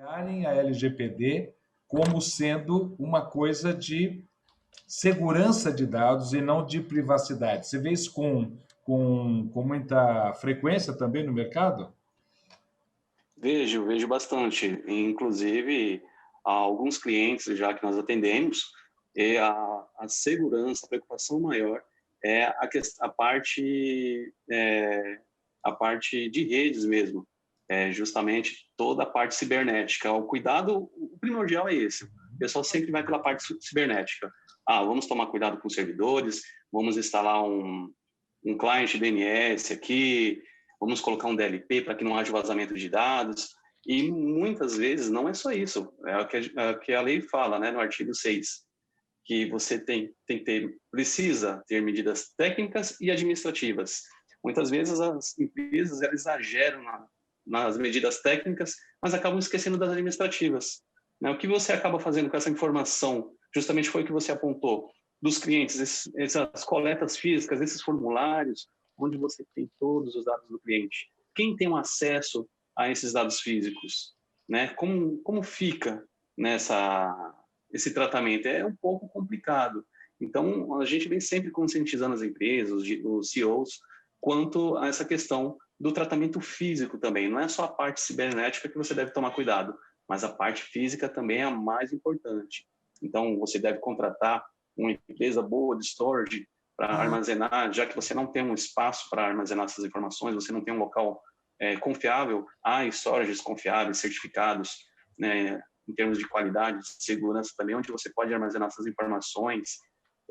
olharem a LGPD como sendo uma coisa de segurança de dados e não de privacidade. Você vê isso com muita frequência também no mercado? Vejo bastante. Inclusive, há alguns clientes já que nós atendemos, e a segurança, a preocupação maior é a parte de redes mesmo, justamente toda a parte cibernética. O cuidado, o primordial é esse. O pessoal sempre vai pela parte cibernética. Vamos tomar cuidado com os servidores, vamos instalar um client DNS aqui, vamos colocar um DLP para que não haja vazamento de dados. E muitas vezes não é só isso, é o que a lei fala, né, no artigo 6, que você precisa ter medidas técnicas e administrativas. Muitas vezes as empresas elas exageram nas medidas técnicas, mas acabam esquecendo das administrativas. Né? O que você acaba fazendo com essa informação, justamente foi o que você apontou, dos clientes, essas coletas físicas, esses formulários, onde você tem todos os dados do cliente. Quem tem um acesso a esses dados físicos? Né? Como fica esse tratamento? É um pouco complicado. Então, a gente vem sempre conscientizando as empresas, os CEOs, quanto a essa questão do tratamento físico também. Não é só a parte cibernética que você deve tomar cuidado, mas a parte física também é a mais importante. Então, você deve contratar uma empresa boa de storage para armazenar, já que você não tem um espaço para armazenar essas informações, você não tem um local confiável, há storages confiáveis, certificados, né, em termos de qualidade, de segurança também, onde você pode armazenar essas informações,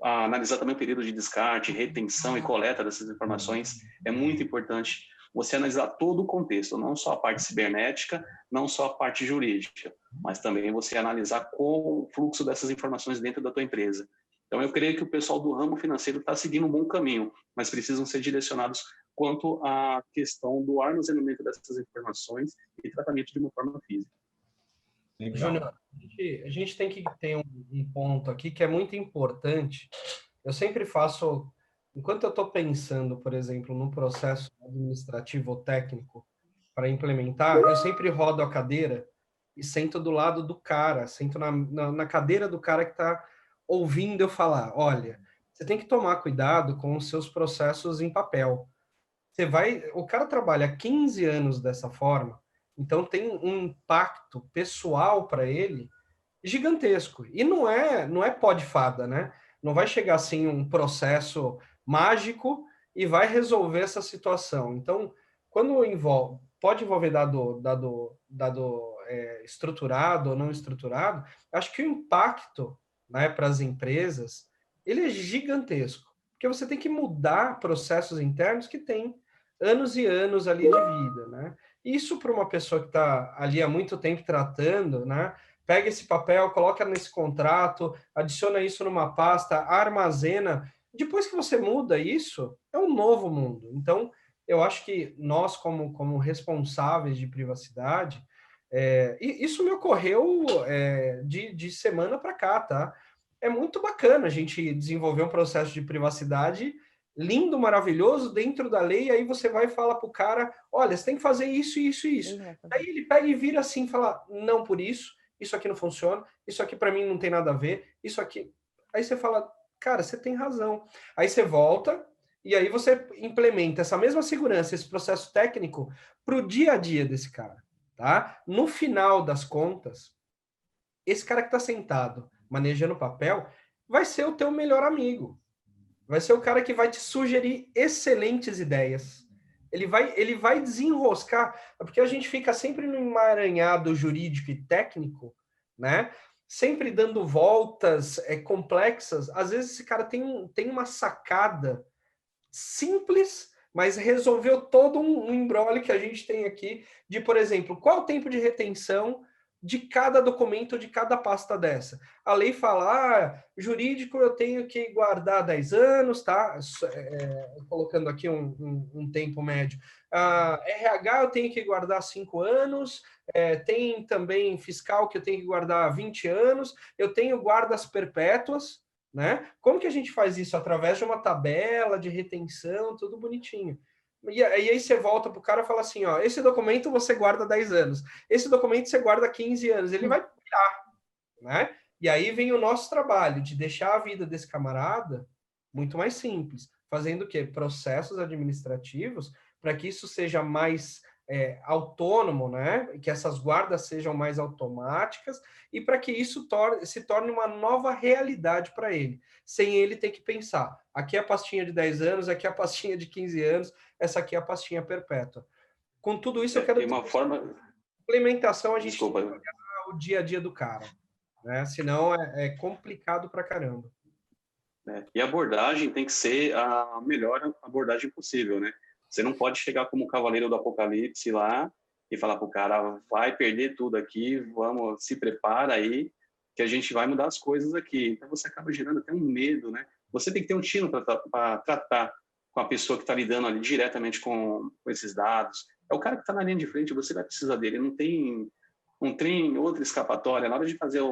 analisar também o período de descarte, retenção e coleta dessas informações. É muito importante você analisar todo o contexto, não só a parte cibernética, não só a parte jurídica, mas também você analisar o fluxo dessas informações dentro da tua empresa. Então, eu creio que o pessoal do ramo financeiro está seguindo um bom caminho, mas precisam ser direcionados quanto à questão do armazenamento dessas informações e tratamento de uma forma física. Júnior, a gente tem que ter um ponto aqui que é muito importante. Eu sempre faço, enquanto eu estou pensando, por exemplo, no processo administrativo ou técnico para implementar, eu sempre rodo a cadeira e sento do lado do cara, sento na cadeira do cara que está ouvindo eu falar. Olha, você tem que tomar cuidado com os seus processos em papel. O cara trabalha 15 anos dessa forma, então tem um impacto pessoal para ele gigantesco. E não é pó de fada, né? Não vai chegar assim um processo mágico e vai resolver essa situação. Então, quando pode envolver dado estruturado ou não estruturado, acho que o impacto, né, para as empresas, ele é gigantesco. Porque você tem que mudar processos internos que têm anos e anos ali de vida, né? Isso para uma pessoa que está ali há muito tempo tratando, né? Pega esse papel, coloca nesse contrato, adiciona isso numa pasta, armazena. Depois que você muda isso, é um novo mundo. Então, eu acho que nós, como responsáveis de privacidade, e isso me ocorreu de semana para cá, tá? É muito bacana a gente desenvolver um processo de privacidade lindo, maravilhoso, dentro da lei, aí você vai e fala para o cara, olha, você tem que fazer isso, isso e isso. Aí ele pega e vira assim, fala, não por isso aqui não funciona, isso aqui para mim não tem nada a ver, isso aqui... Aí você fala, cara, você tem razão. Aí você volta e aí você implementa essa mesma segurança, esse processo técnico para o dia a dia desse cara, tá? No final das contas, esse cara que está sentado manejando papel vai ser o teu melhor amigo. Vai ser o cara que vai te sugerir excelentes ideias. Ele vai desenroscar, porque a gente fica sempre no emaranhado jurídico e técnico, né? Sempre dando voltas complexas. Às vezes esse cara tem uma sacada simples, mas resolveu todo um embrolho que a gente tem aqui de, por exemplo, qual o tempo de retenção de cada documento, de cada pasta dessa. A lei fala, jurídico eu tenho que guardar 10 anos, tá? Colocando aqui um tempo médio. RH eu tenho que guardar 5 anos, tem também fiscal que eu tenho que guardar 20 anos, eu tenho guardas perpétuas, né? Como que a gente faz isso? Através de uma tabela de retenção, tudo bonitinho. E aí você volta para o cara e fala assim, ó, esse documento você guarda 10 anos, esse documento você guarda 15 anos, ele vai pirar, né? E aí vem o nosso trabalho de deixar a vida desse camarada muito mais simples, fazendo o quê? Processos administrativos para que isso seja mais autônomo, né? Que essas guardas sejam mais automáticas e para que isso se torne uma nova realidade para ele, sem ele ter que pensar, aqui é a pastinha de 10 anos, aqui é a pastinha de 15 anos, essa aqui é a pastinha perpétua. Com tudo isso, eu quero... Tem uma forma... Implementação, a gente Desculpa. tem que olhar o dia a dia do cara, né? Senão é complicado pra caramba. E a abordagem tem que ser a melhor abordagem possível, né? Você não pode chegar como um cavaleiro do apocalipse lá e falar para o cara, vai perder tudo aqui, vamos, se prepara aí, que a gente vai mudar as coisas aqui. Então você acaba gerando até um medo, né? Você tem que ter um tino para tratar com a pessoa que está lidando ali diretamente com esses dados. É o cara que está na linha de frente, você vai precisar dele. Não tem outra escapatória. Na hora de fazer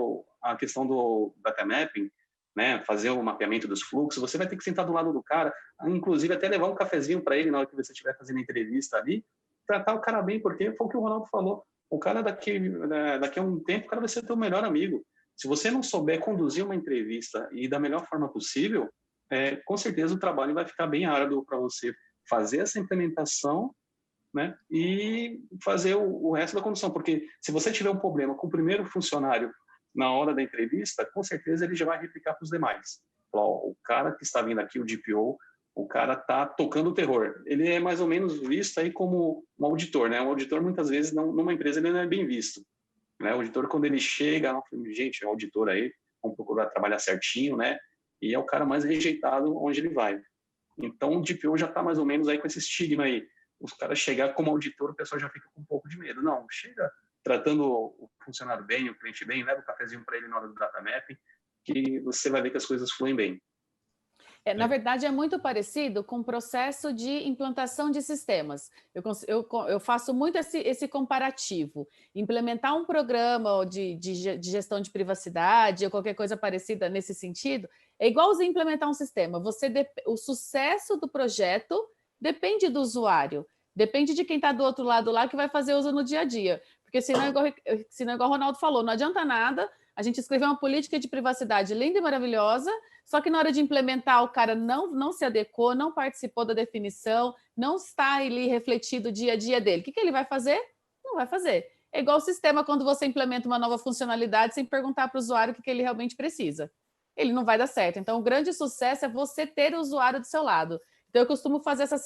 a questão do data mapping, né, fazer o mapeamento dos fluxos, você vai ter que sentar do lado do cara, inclusive até levar um cafezinho para ele na hora que você estiver fazendo a entrevista ali, tratar o cara bem, porque foi o que o Ronaldo falou. O cara daqui a um tempo, o cara vai ser teu melhor amigo. Se você não souber conduzir uma entrevista e da melhor forma possível, com certeza o trabalho vai ficar bem árduo para você fazer essa implementação, né, e fazer o resto da condução, porque se você tiver um problema com o primeiro funcionário na hora da entrevista, com certeza ele já vai replicar para os demais. O cara que está vindo aqui, o DPO, o cara está tocando o terror. Ele é mais ou menos visto aí como um auditor, né? Um auditor, muitas vezes, numa empresa, ele não é bem visto, né? O auditor, quando ele chega, gente, é um auditor aí, vamos procurar trabalhar certinho, né? E é o cara mais rejeitado onde ele vai. Então, o DPO já está mais ou menos aí com esse estigma aí. Os caras chegar como auditor, o pessoal já fica com um pouco de medo. Não, chega tratando o funcionário bem, o cliente bem, leva o cafezinho para ele na hora do data mapping, que você vai ver que as coisas fluem bem. Na verdade, é muito parecido com o processo de implantação de sistemas. Eu faço muito esse comparativo. Implementar um programa de gestão de privacidade ou qualquer coisa parecida nesse sentido é igualzinho implementar um sistema. O sucesso do projeto depende do usuário, depende de quem está do outro lado lá que vai fazer uso no dia a dia. Porque senão, igual o Ronaldo falou, não adianta nada a gente escrever uma política de privacidade linda e maravilhosa, só que na hora de implementar o cara não se adequou, não participou da definição, não está ali refletido o dia a dia dele. O que ele vai fazer? Não vai fazer. É igual o sistema quando você implementa uma nova funcionalidade sem perguntar para o usuário o que ele realmente precisa. Ele não vai dar certo. Então, o grande sucesso é você ter o usuário do seu lado. Então, eu costumo fazer essa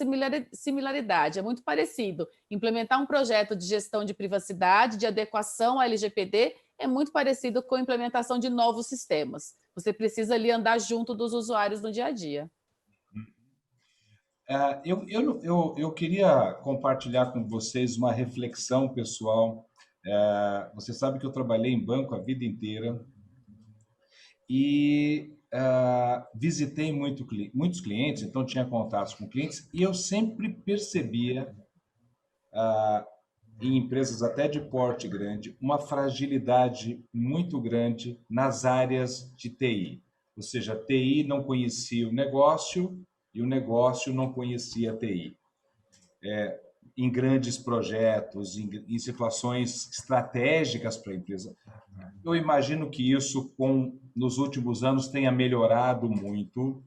similaridade, é muito parecido. Implementar um projeto de gestão de privacidade, de adequação ao LGPD, é muito parecido com a implementação de novos sistemas. Você precisa ali andar junto dos usuários no dia a dia. Eu queria compartilhar com vocês uma reflexão pessoal. Você sabe que eu trabalhei em banco a vida inteira e visitei muitos clientes, então tinha contatos com clientes, e eu sempre percebia, em empresas até de porte grande, uma fragilidade muito grande nas áreas de TI. Ou seja, a TI não conhecia o negócio e o negócio não conhecia a TI. Em grandes projetos, em situações estratégicas para a empresa. Eu imagino que isso, nos últimos anos, tenha melhorado muito,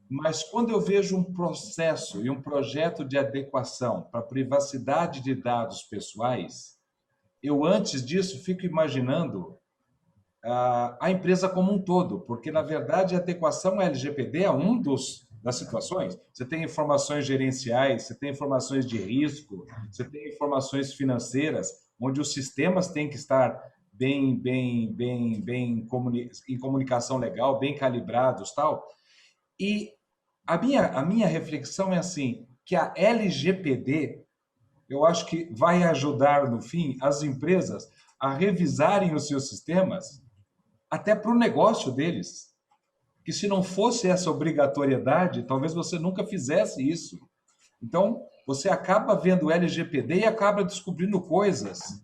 mas quando eu vejo um processo e um projeto de adequação para a privacidade de dados pessoais, eu, antes disso, fico imaginando a empresa como um todo, porque, na verdade, a adequação à LGPD é das situações. Você tem informações gerenciais, você tem informações de risco, você tem informações financeiras, onde os sistemas têm que estar em comunicação legal, bem calibrados, tal. E a minha reflexão é assim, que a LGPD, eu acho que vai ajudar, no fim, as empresas a revisarem os seus sistemas até para o negócio deles. Que se não fosse essa obrigatoriedade, talvez você nunca fizesse isso. Então, você acaba vendo o LGPD e acaba descobrindo coisas.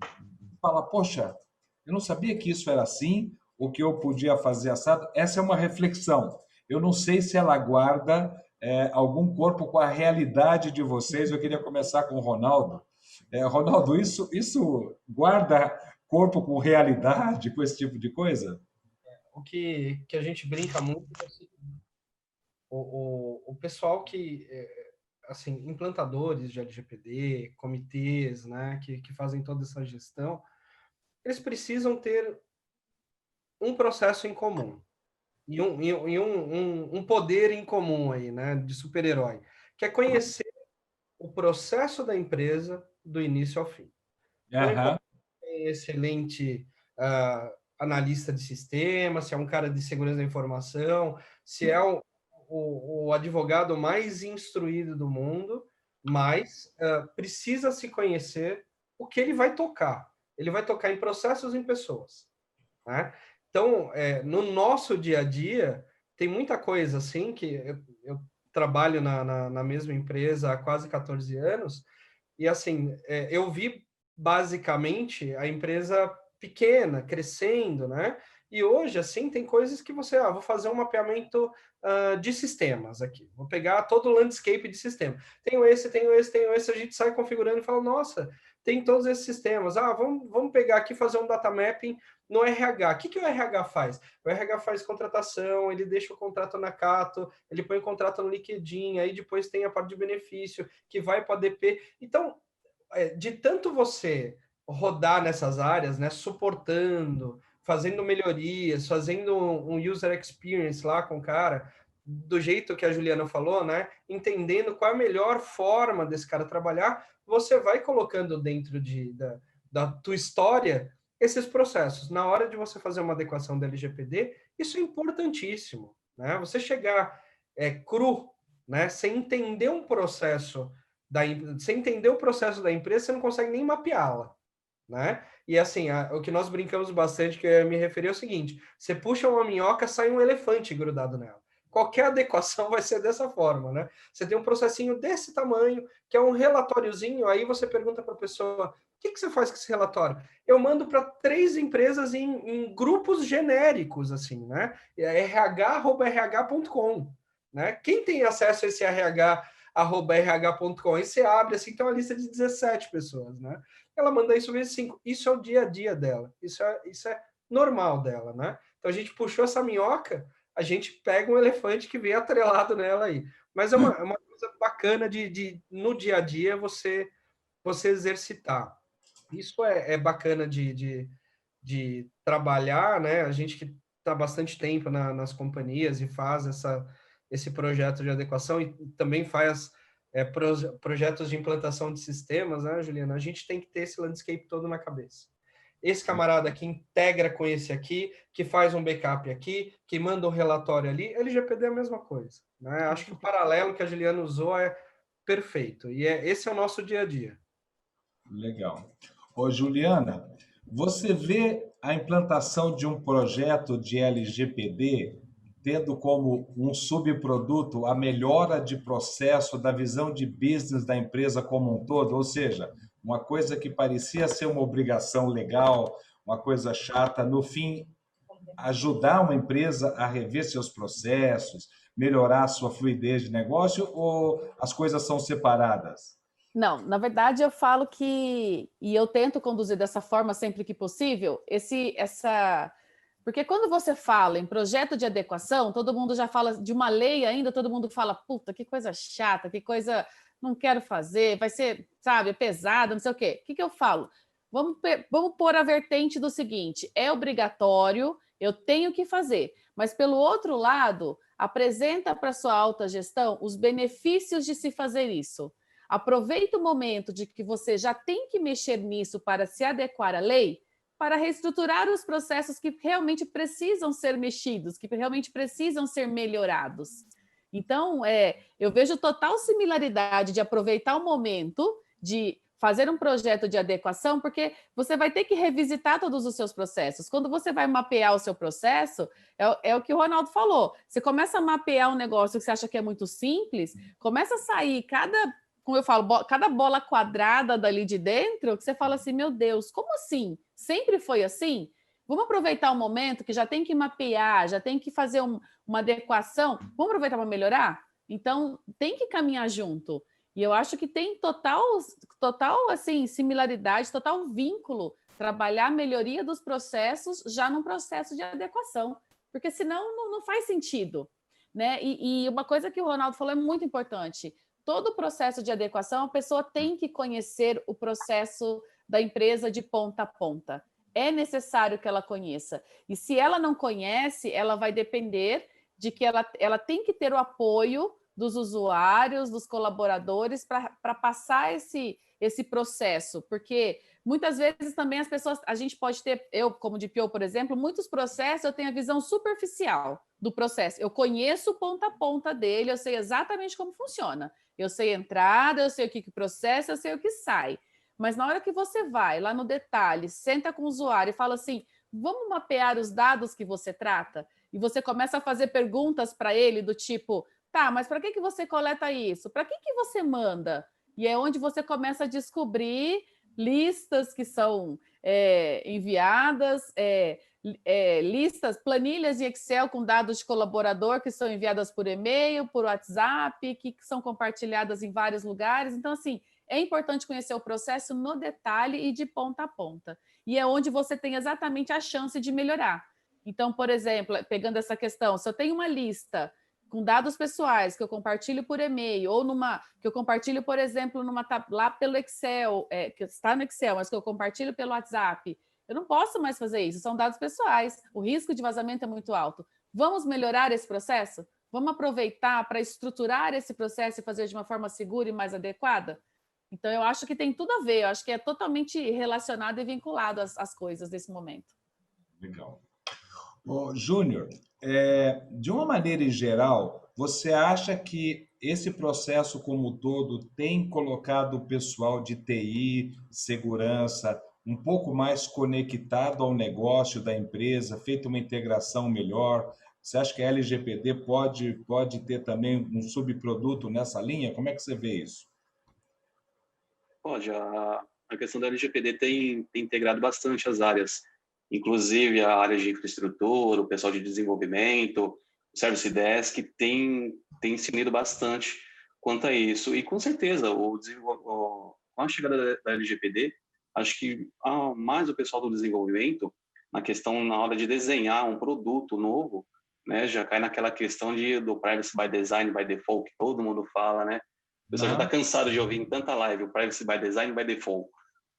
Fala, poxa, eu não sabia que isso era assim, ou que eu podia fazer assado. Essa é uma reflexão. Eu não sei se ela guarda algum corpo com a realidade de vocês. Eu queria começar com o Ronaldo. Ronaldo, isso guarda corpo com realidade, com esse tipo de coisa? O que a gente brinca muito é assim, o pessoal que, assim, implantadores de LGPD, comitês, né, que fazem toda essa gestão, eles precisam ter um processo em comum e um poder em comum aí, né, de super-herói, que é conhecer o processo da empresa do início ao fim. Não Aham. importa se é excelente analista de sistema, se é um cara de segurança da informação, se é o advogado mais instruído do mundo, mas precisa se conhecer o que ele vai tocar. Ele vai tocar em processos e em pessoas, né? Então, no nosso dia a dia, tem muita coisa assim que eu trabalho na mesma empresa há quase 14 anos, e assim, eu vi basicamente a empresa pequena, crescendo, né? E hoje, assim, tem coisas que você, vou fazer um mapeamento de sistemas aqui. Vou pegar todo o landscape de sistema. Tenho esse, tenho esse, tenho esse. A gente sai configurando e fala, nossa, tem todos esses sistemas. Vamos pegar aqui e fazer um data mapping no RH. O que o RH faz? O RH faz contratação, ele deixa o contrato na Cato, ele põe o contrato no LinkedIn, aí depois tem a parte de benefício, que vai para a DP. Então, de tanto você rodar nessas áreas, né, suportando, fazendo melhorias, fazendo um user experience lá com o cara, do jeito que a Juliana falou, né, entendendo qual é a melhor forma desse cara trabalhar, você vai colocando dentro da tua história esses processos. Na hora de você fazer uma adequação da LGPD, isso é importantíssimo, né? Você chegar cru, né, sem entender um processo você entender o processo da empresa, você não consegue nem mapeá-la, né? E assim, o que nós brincamos bastante, que eu ia me referir, é o seguinte: você puxa uma minhoca, sai um elefante grudado nela. Qualquer adequação vai ser dessa forma, né? Você tem um processinho desse tamanho, que é um relatóriozinho, aí você pergunta para a pessoa, o que você faz com esse relatório? Eu mando para 3 empresas em grupos genéricos, assim, né? rh@rh.com, né? Quem tem acesso a esse rh@rh.com, e você abre assim, tem uma lista de 17 pessoas, né? Ela manda isso vezes 5. Isso é o dia a dia dela. Isso é normal dela, né? Então a gente puxou essa minhoca, a gente pega um elefante que vem atrelado nela aí. Mas é uma coisa bacana no dia a dia você exercitar. Isso é bacana de trabalhar, né? A gente que está bastante tempo nas companhias e faz esse projeto de adequação e também faz projetos de implantação de sistemas, né, Juliana? A gente tem que ter esse landscape todo na cabeça. Esse camarada aqui integra com esse aqui, que faz um backup aqui, que manda um relatório ali, LGPD é a mesma coisa, né? Acho que o paralelo que a Juliana usou é perfeito, e esse é o nosso dia a dia. Legal. Ô, Juliana, você vê a implantação de um projeto de LGPD tendo como um subproduto a melhora de processo da visão de business da empresa como um todo? Ou seja, uma coisa que parecia ser uma obrigação legal, uma coisa chata, no fim, ajudar uma empresa a rever seus processos, melhorar a sua fluidez de negócio, ou as coisas são separadas? Não, na verdade eu falo que, e eu tento conduzir dessa forma sempre que possível, porque quando você fala em projeto de adequação, todo mundo já fala de uma lei ainda, todo mundo fala, puta, que coisa chata, que coisa não quero fazer, vai ser, sabe, pesada, não sei o quê. O que eu falo? Vamos pôr a vertente do seguinte, é obrigatório, eu tenho que fazer, mas pelo outro lado, apresenta para sua alta gestão os benefícios de se fazer isso. Aproveita o momento de que você já tem que mexer nisso para se adequar à lei, para reestruturar os processos que realmente precisam ser mexidos, que realmente precisam ser melhorados. Então, eu vejo total similaridade de aproveitar o momento de fazer um projeto de adequação, porque você vai ter que revisitar todos os seus processos. Quando você vai mapear o seu processo, é o que o Ronaldo falou. Você começa a mapear um negócio que você acha que é muito simples, começa a sair como eu falo, cada bola quadrada dali de dentro, que você fala assim, meu Deus, como assim? Sempre foi assim? Vamos aproveitar o momento que já tem que mapear, já tem que fazer uma adequação, vamos aproveitar para melhorar? Então, tem que caminhar junto. E eu acho que tem total assim, similaridade, total vínculo, trabalhar a melhoria dos processos já num processo de adequação, porque senão não faz sentido, né? E uma coisa que o Ronaldo falou é muito importante. Todo o processo de adequação, a pessoa tem que conhecer o processo da empresa de ponta a ponta. É necessário que ela conheça. E se ela não conhece, ela vai depender de que ela tem que ter o apoio dos usuários, dos colaboradores, para passar esse processo, porque muitas vezes também as pessoas, a gente pode ter, eu como DPO, por exemplo, muitos processos eu tenho a visão superficial do processo, eu conheço ponta a ponta dele, eu sei exatamente como funciona, eu sei a entrada, eu sei o que processa, eu sei o que sai, mas na hora que você vai lá no detalhe, senta com o usuário e fala assim, vamos mapear os dados que você trata, e você começa a fazer perguntas para ele do tipo, tá, mas para que você coleta isso? Para que você manda? E é onde você começa a descobrir listas que são enviadas, listas, planilhas em Excel com dados de colaborador que são enviadas por e-mail, por WhatsApp, que são compartilhadas em vários lugares. Então, assim, é importante conhecer o processo no detalhe e de ponta a ponta. E é onde você tem exatamente a chance de melhorar. Então, por exemplo, pegando essa questão, se eu tenho uma lista com dados pessoais que eu compartilho por e-mail, ou que eu compartilho, por exemplo, lá pelo Excel, que está no Excel, mas que eu compartilho pelo WhatsApp, eu não posso mais fazer isso, são dados pessoais, o risco de vazamento é muito alto. Vamos melhorar esse processo? Vamos aproveitar para estruturar esse processo e fazer de uma forma segura e mais adequada? Então, eu acho que tem tudo a ver, eu acho que é totalmente relacionado e vinculado às coisas desse momento. Legal. Júnior, de uma maneira em geral, você acha que esse processo como um todo tem colocado o pessoal de TI, segurança, um pouco mais conectado ao negócio da empresa, feito uma integração melhor? Você acha que a LGPD pode ter também um subproduto nessa linha? Como é que você vê isso? Pode. A questão da LGPD tem integrado bastante as áreas, inclusive a área de infraestrutura, o pessoal de desenvolvimento, o Service Desk tem se unido bastante quanto a isso. E, com certeza, com a chegada da LGPD, acho que mais o pessoal do desenvolvimento, na questão, na hora de desenhar um produto novo, né, já cai naquela questão do privacy by design, by default, que todo mundo fala, né? O pessoal já está cansado de ouvir em tanta live o privacy by design, by default.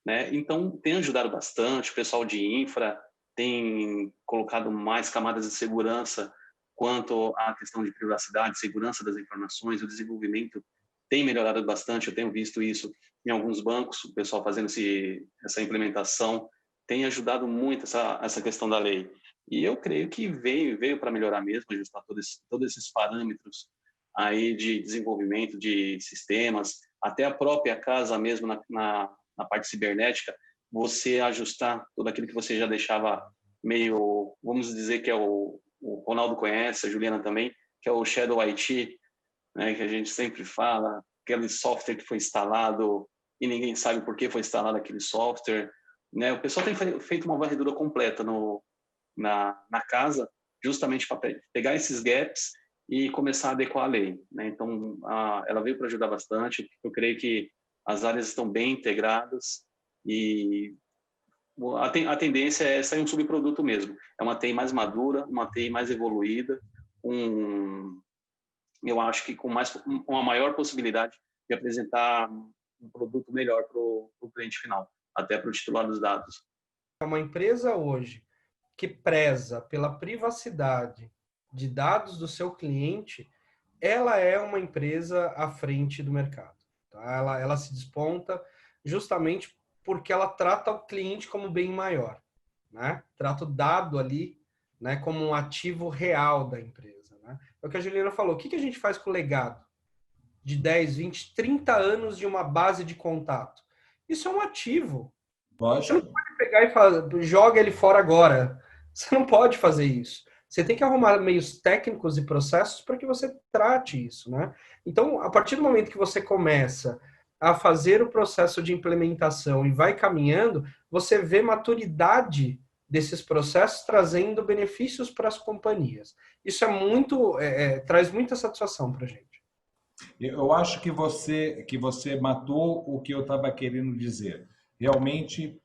Né? Então, tem ajudado bastante, o pessoal de infra tem colocado mais camadas de segurança quanto à questão de privacidade, segurança das informações, o desenvolvimento tem melhorado bastante, eu tenho visto isso em alguns bancos, o pessoal fazendo essa implementação, tem ajudado muito essa questão da lei. E eu creio que veio para melhorar mesmo, ajustar todos esses parâmetros aí de desenvolvimento de sistemas, até a própria casa mesmo na parte cibernética, você ajustar tudo aquilo que você já deixava meio, vamos dizer que o Ronaldo conhece, a Juliana também, que é o Shadow IT, né, que a gente sempre fala, aquele software que foi instalado e ninguém sabe por que foi instalado aquele software. Né? O pessoal tem feito uma varredura completa na casa, justamente para pegar esses gaps e começar a adequar a lei. Né? Então, ela veio para ajudar bastante. Eu creio que as áreas estão bem integradas e a tendência é sair um subproduto mesmo. É uma TI mais madura, uma TI mais evoluída, eu acho que com uma maior possibilidade de apresentar um produto melhor para o cliente final, até para o titular dos dados. Uma empresa hoje que preza pela privacidade de dados do seu cliente, ela é uma empresa à frente do mercado. Tá? Ela se desponta justamente porque ela trata o cliente como bem maior, né? Trata o dado ali, né, como um ativo real da empresa. Né? É o que a Juliana falou. O que a gente faz com o legado de 10, 20, 30 anos de uma base de contato? Isso é um ativo. Você não pode pegar e joga ele fora agora. Você não pode fazer isso. Você tem que arrumar meios técnicos e processos para que você trate isso, né? Então, a partir do momento que você começa a fazer o processo de implementação e vai caminhando, você vê maturidade desses processos trazendo benefícios para as companhias. Isso é muito, traz muita satisfação para a gente. Eu acho que você matou o que eu estava querendo dizer. Realmente,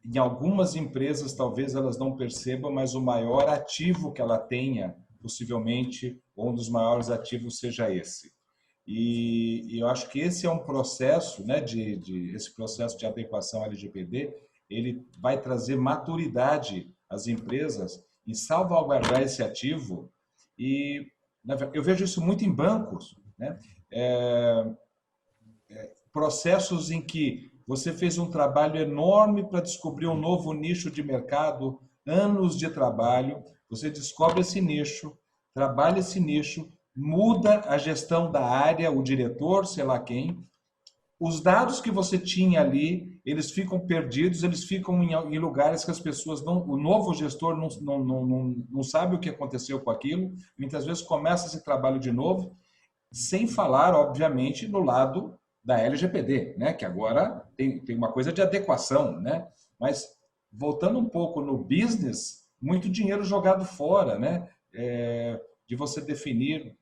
em algumas empresas, talvez elas não percebam, mas o maior ativo que ela tenha, possivelmente, um dos maiores ativos seja esse. E eu acho que esse é um processo, né, esse processo de adequação LGPD, ele vai trazer maturidade às empresas em salvaguardar esse ativo. E eu vejo isso muito em bancos, né? É, processos em que você fez um trabalho enorme para descobrir um novo nicho de mercado, anos de trabalho, você descobre esse nicho, trabalha esse nicho, muda a gestão da área, o diretor, sei lá quem, os dados que você tinha ali, eles ficam perdidos, eles ficam em lugares que as pessoas não, o novo gestor não sabe o que aconteceu com aquilo, muitas vezes começa esse trabalho de novo, sem falar, obviamente, no lado da LGPD, né? Que agora tem uma coisa de adequação, né? Mas voltando um pouco no business, muito dinheiro jogado fora, né? De você definir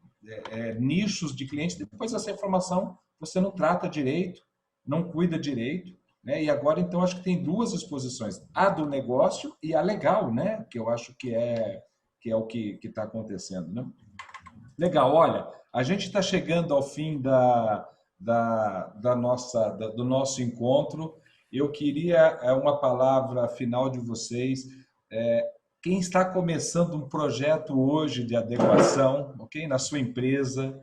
nichos de clientes, depois essa informação você não trata direito, não cuida direito, né? E agora, então, acho que tem duas exposições, a do negócio e a legal, né? Que eu acho que é o que está acontecendo, né? Legal, olha, a gente está chegando ao fim do nosso encontro. Eu queria uma palavra final de vocês. Quem está começando um projeto hoje de adequação, ok? Na sua empresa,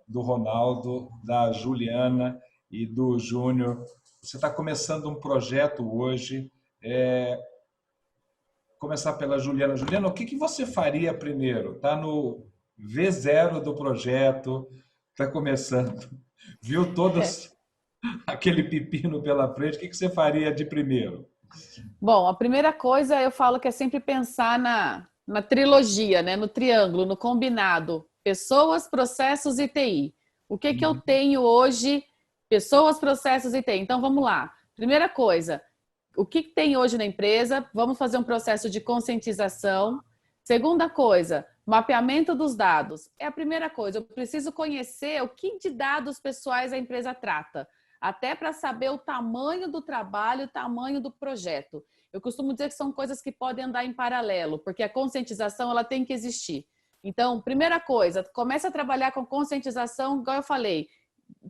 do Ronaldo, da Juliana e do Júnior, você está começando um projeto hoje. Começar pela Juliana. Juliana, o que você faria primeiro? Está no V0 do projeto, está começando, viu todos aquele pepino pela frente, o que você faria de primeiro? Bom, a primeira coisa eu falo que é sempre pensar na trilogia, né? No triângulo, no combinado. Pessoas, processos e TI. O que que eu tenho hoje? Pessoas, processos e TI. Então, vamos lá. Primeira coisa, o que tem hoje na empresa? Vamos fazer um processo de conscientização. Segunda coisa, mapeamento dos dados. É a primeira coisa, eu preciso conhecer o que de dados pessoais a empresa trata, até para saber o tamanho do trabalho, o tamanho do projeto. Eu costumo dizer que são coisas que podem andar em paralelo, porque a conscientização ela tem que existir. Então, primeira coisa, comece a trabalhar com conscientização, igual eu falei,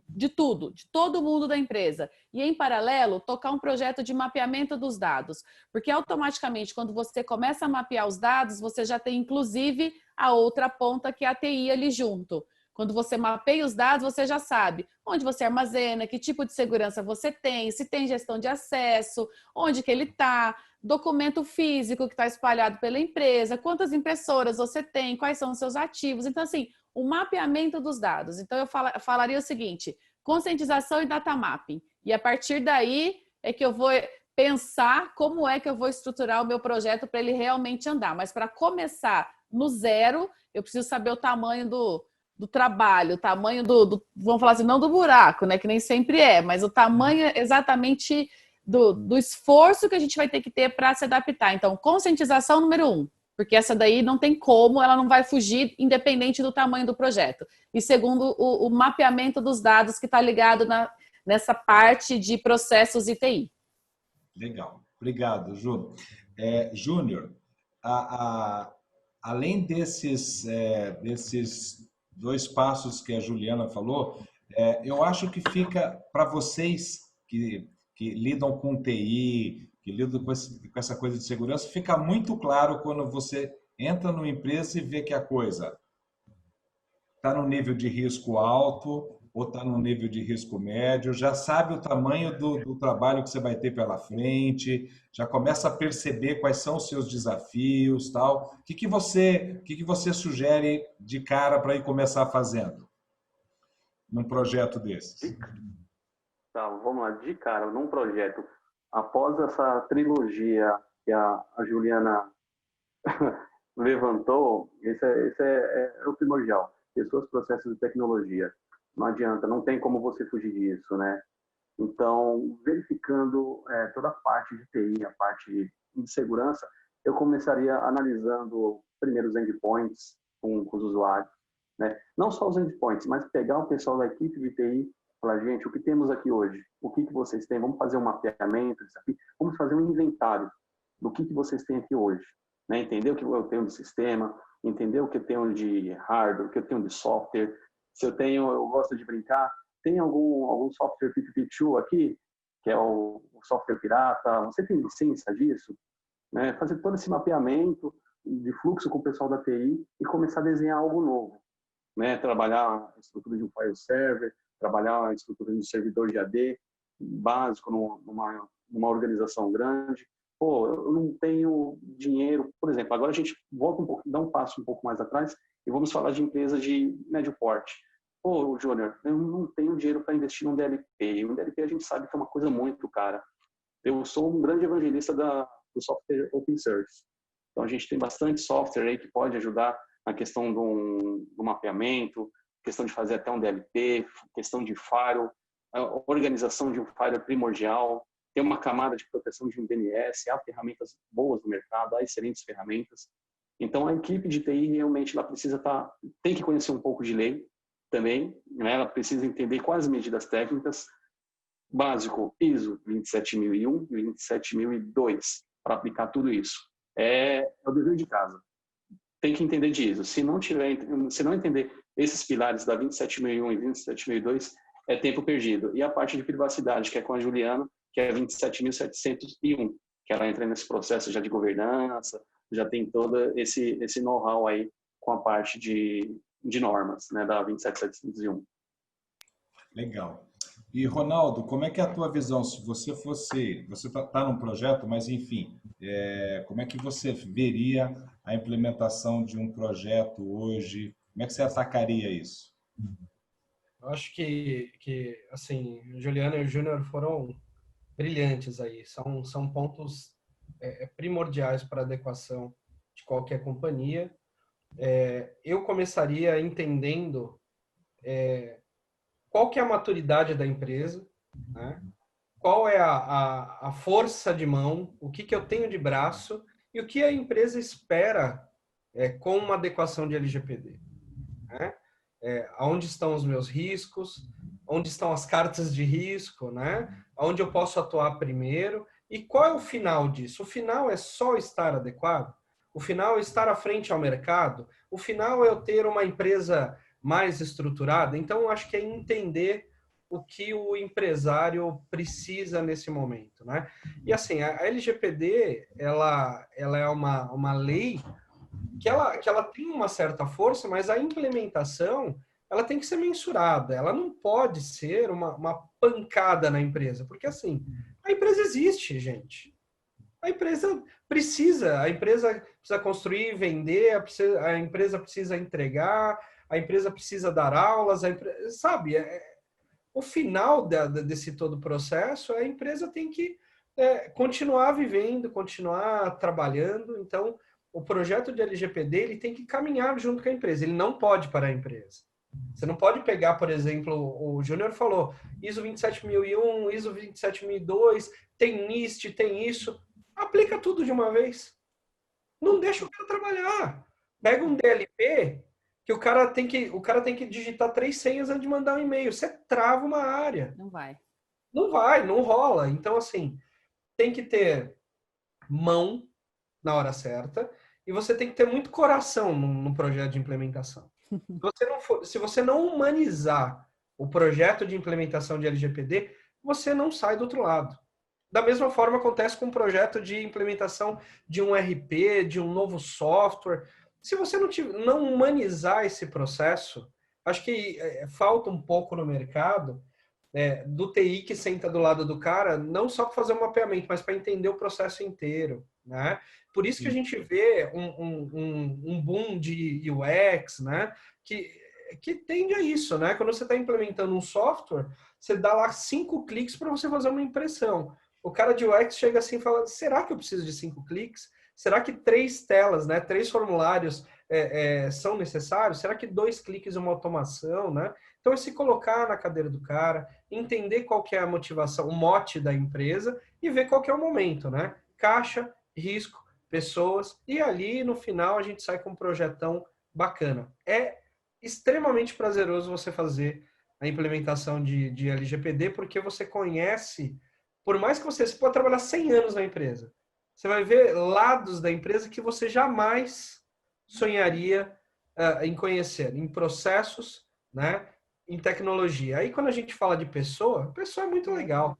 de tudo, de todo mundo da empresa. E, em paralelo, tocar um projeto de mapeamento dos dados. Porque, automaticamente, quando você começa a mapear os dados, você já tem, inclusive, a outra ponta, que é a TI ali junto. Quando você mapeia os dados, você já sabe onde você armazena, que tipo de segurança você tem, se tem gestão de acesso, onde que ele está, documento físico que está espalhado pela empresa, quantas impressoras você tem, quais são os seus ativos. Então, assim, o mapeamento dos dados. Então, eu falaria o seguinte, conscientização e data mapping. E a partir daí é que eu vou pensar como é que eu vou estruturar o meu projeto para ele realmente andar. Mas para começar no zero, eu preciso saber o tamanho do trabalho, o tamanho vamos falar assim, não do buraco, né, que nem sempre é, mas o tamanho exatamente do esforço que a gente vai ter que ter para se adaptar. Então, conscientização número 1, porque essa daí não tem como, ela não vai fugir independente do tamanho do projeto. E segundo, o mapeamento dos dados que está ligado nessa parte de processos e TI. Legal, obrigado, Júnior. Júnior, além desses dois passos que a Juliana falou, eu acho que fica para vocês que lidam com TI, que lidam com essa coisa de segurança, fica muito claro quando você entra numa empresa e vê que a coisa está no nível de risco alto ou está no nível de risco médio, já sabe o tamanho do trabalho que você vai ter pela frente, já começa a perceber quais são os seus desafios, tal. O que você sugere de cara para ir começar fazendo num projeto desses? Tá, vamos lá, de cara, num projeto, após essa trilogia que a Juliana levantou, esse é o primordial. Pessoas, processos e tecnologia. Não adianta, não tem como você fugir disso, né? Então, verificando toda a parte de TI, a parte de segurança, eu começaria analisando primeiro os endpoints com os usuários, né? Não só os endpoints, mas pegar o pessoal da equipe de TI, falar, gente, o que temos aqui hoje? O que vocês têm? Vamos fazer um mapeamento disso aqui, vamos fazer um inventário do que vocês têm aqui hoje, né? Entender o que eu tenho de sistema, entender o que eu tenho de hardware, o que eu tenho de software. Se eu tenho, eu gosto de brincar, tem algum software PPP2 aqui, que é o software pirata, você tem licença disso? Né? Fazer todo esse mapeamento de fluxo com o pessoal da TI e começar a desenhar algo novo, né? Trabalhar a estrutura de um file server, trabalhar a estrutura de um servidor de AD básico numa organização grande. Pô, eu não tenho dinheiro, por exemplo, agora a gente volta um pouco, dá um passo um pouco mais atrás e vamos falar de empresas de médio porte. Pô, Júnior, eu não tenho dinheiro para investir num DLP. Um DLP a gente sabe que é uma coisa muito cara. Eu sou um grande evangelista do software open source. Então a gente tem bastante software aí que pode ajudar na questão do mapeamento, questão de fazer até um DLP, questão de firewall, a organização de um firewall primordial, ter uma camada de proteção de um DNS, há ferramentas boas no mercado, há excelentes ferramentas. Então, a equipe de TI realmente ela tem que conhecer um pouco de lei também, né? Ela precisa entender quais medidas técnicas, básico, ISO 27001 e 27002, para aplicar tudo isso. É o dever de casa. Tem que entender de ISO. Se não entender esses pilares da 27001 e 27002, é tempo perdido. E a parte de privacidade, que é com a Juliana, que é 27701, que ela entra nesse processo já de governança, já tem todo esse know-how aí com a parte de normas, né, da 27701. Legal. E, Ronaldo, como é que é a tua visão? Se você está num projeto, mas enfim, como é que você veria a implementação de um projeto hoje? Como é que você atacaria isso? Eu acho que assim, o Juliano e o Júnior foram brilhantes aí. São pontos primordiais para a adequação de qualquer companhia. Eu começaria entendendo qual que é a maturidade da empresa, né? Qual é a força de mão, o que eu tenho de braço e o que a empresa espera com uma adequação de LGPD. Né? Onde estão os meus riscos, onde estão as cartas de risco, né? Onde eu posso atuar primeiro e qual é o final disso? O final é só estar adequado? O final é estar à frente ao mercado? O final é eu ter uma empresa mais estruturada? Então, acho que é entender o que o empresário precisa nesse momento, né? E assim, a LGPD, ela é uma lei que ela tem uma certa força, mas a implementação ela tem que ser mensurada. Ela não pode ser uma pancada na empresa, porque assim, a empresa existe, gente. A empresa precisa construir, vender, a empresa precisa entregar, a empresa precisa dar aulas, sabe? O final desse todo processo, a empresa tem que continuar vivendo, continuar trabalhando. Então, o projeto de LGPD ele tem que caminhar junto com a empresa, ele não pode parar a empresa. Você não pode pegar, por exemplo, o Júnior falou, ISO 27001, ISO 27002, tem NIST, tem isso, aplica tudo de uma vez. Não deixa o cara trabalhar. Pega um DLP que o cara tem que digitar 3 senhas antes de mandar um e-mail. Você trava uma área. Não vai. Não vai, não rola. Então, assim, tem que ter mão na hora certa e você tem que ter muito coração no projeto de implementação. Se você não humanizar o projeto de implementação de LGPD, você não sai do outro lado. Da mesma forma acontece com o projeto de implementação de um RP, de um novo software. Se você não humanizar esse processo, acho que falta um pouco no mercado do TI que senta do lado do cara, não só para fazer um mapeamento, mas para entender o processo inteiro, né? Por isso que a gente vê um boom de UX, né? Que tende a isso, né? Quando você está implementando um software, você dá lá 5 cliques para você fazer uma impressão. O cara de UX chega assim e fala, será que eu preciso de 5 cliques? Será que 3 telas, né? 3 formulários são necessários? Será que 2 cliques é uma automação, né? Então, é se colocar na cadeira do cara, entender qual que é a motivação, o mote da empresa e ver qual que é o momento, né? Caixa, risco, pessoas e ali, no final, a gente sai com um projetão bacana. extremamente prazeroso você fazer a implementação de LGPD, porque você conhece, por mais que você pode trabalhar 100 anos na empresa, você vai ver lados da empresa que você jamais sonharia em conhecer, em processos, né, em tecnologia. Aí quando a gente fala de pessoa é muito legal.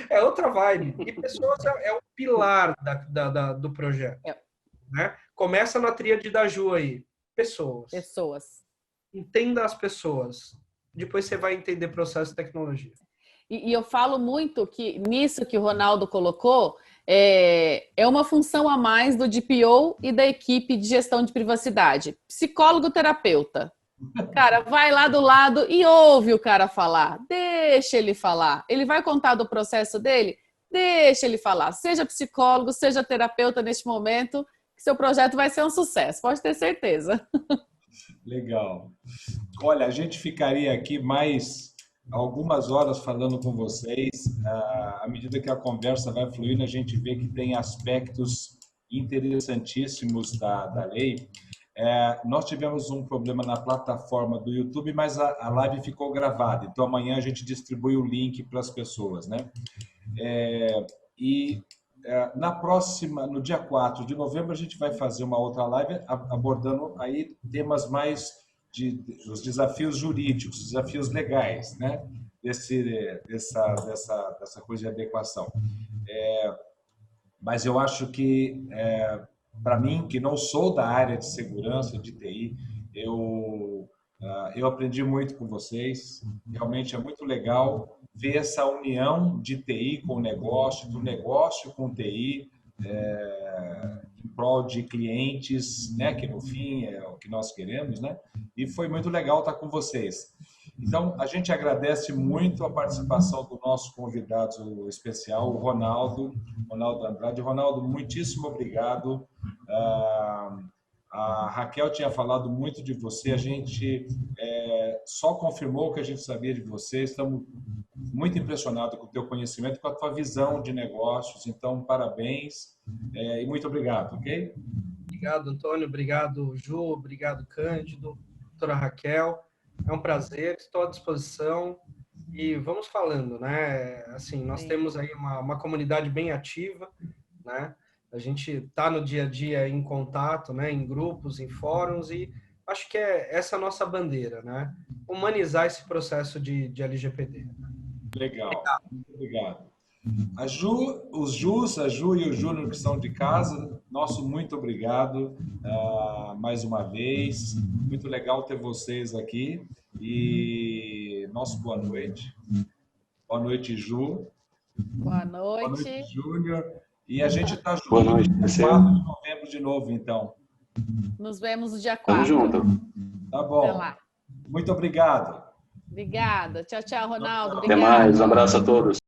É outra vibe. E pessoas é o pilar do projeto. Né? Começa na tríade da Ju aí. Pessoas. Pessoas. Entenda as pessoas. Depois você vai entender processo de tecnologia. E eu falo muito que nisso que o Ronaldo colocou, é uma função a mais do DPO e da equipe de gestão de privacidade. Psicólogo-terapeuta. Cara, vai lá do lado e ouve o cara falar. Deixa ele falar. Ele vai contar do processo dele? Deixa ele falar. Seja psicólogo, seja terapeuta neste momento, que seu projeto vai ser um sucesso. Pode ter certeza. Legal. Olha, a gente ficaria aqui mais algumas horas falando com vocês. À medida que a conversa vai fluindo, a gente vê que tem aspectos interessantíssimos da lei. Nós tivemos um problema na plataforma do YouTube, mas a live ficou gravada. Então, amanhã a gente distribui o link para as pessoas, né? Na próxima, no dia 4 de novembro, a gente vai fazer uma outra live abordando aí temas mais os desafios jurídicos, os desafios legais, né? Dessa coisa de adequação. Mas eu acho que, para mim, que não sou da área de segurança, de TI, eu aprendi muito com vocês. Realmente é muito legal ver essa união de TI com o negócio, do negócio com TI, em prol de clientes, né, que no fim é o que nós queremos, né? E foi muito legal estar com vocês. Então, a gente agradece muito a participação do nosso convidado especial, o Ronaldo Andrade. Ronaldo, muitíssimo obrigado. A Raquel tinha falado muito de você, a gente só confirmou o que a gente sabia de você. Estamos muito impressionados com o teu conhecimento, com a tua visão de negócios. Então, parabéns e muito obrigado, ok? Obrigado, Antônio. Obrigado, Ju. Obrigado, Cândido. Doutora Raquel. É um prazer. Estou à disposição. E vamos falando, né? Assim, nós temos aí uma comunidade bem ativa, né? A gente está no dia a dia em contato, né? Em grupos, em fóruns, e acho que essa a nossa bandeira, né? Humanizar esse processo de LGPD. Legal. Muito obrigado. A Ju e o Júnior, que são de casa, nosso muito obrigado mais uma vez. Muito legal ter vocês aqui. E nosso boa noite. Boa noite, Ju. Boa noite. Boa noite, Júnior. E a gente está junto Boa noite, no dia 4 de novembro de novo, então. Nos vemos no dia 4. Tamo junto. Tá bom. Até lá. Muito obrigado. Obrigada. Tchau, tchau, Ronaldo. Até mais. Um abraço a todos.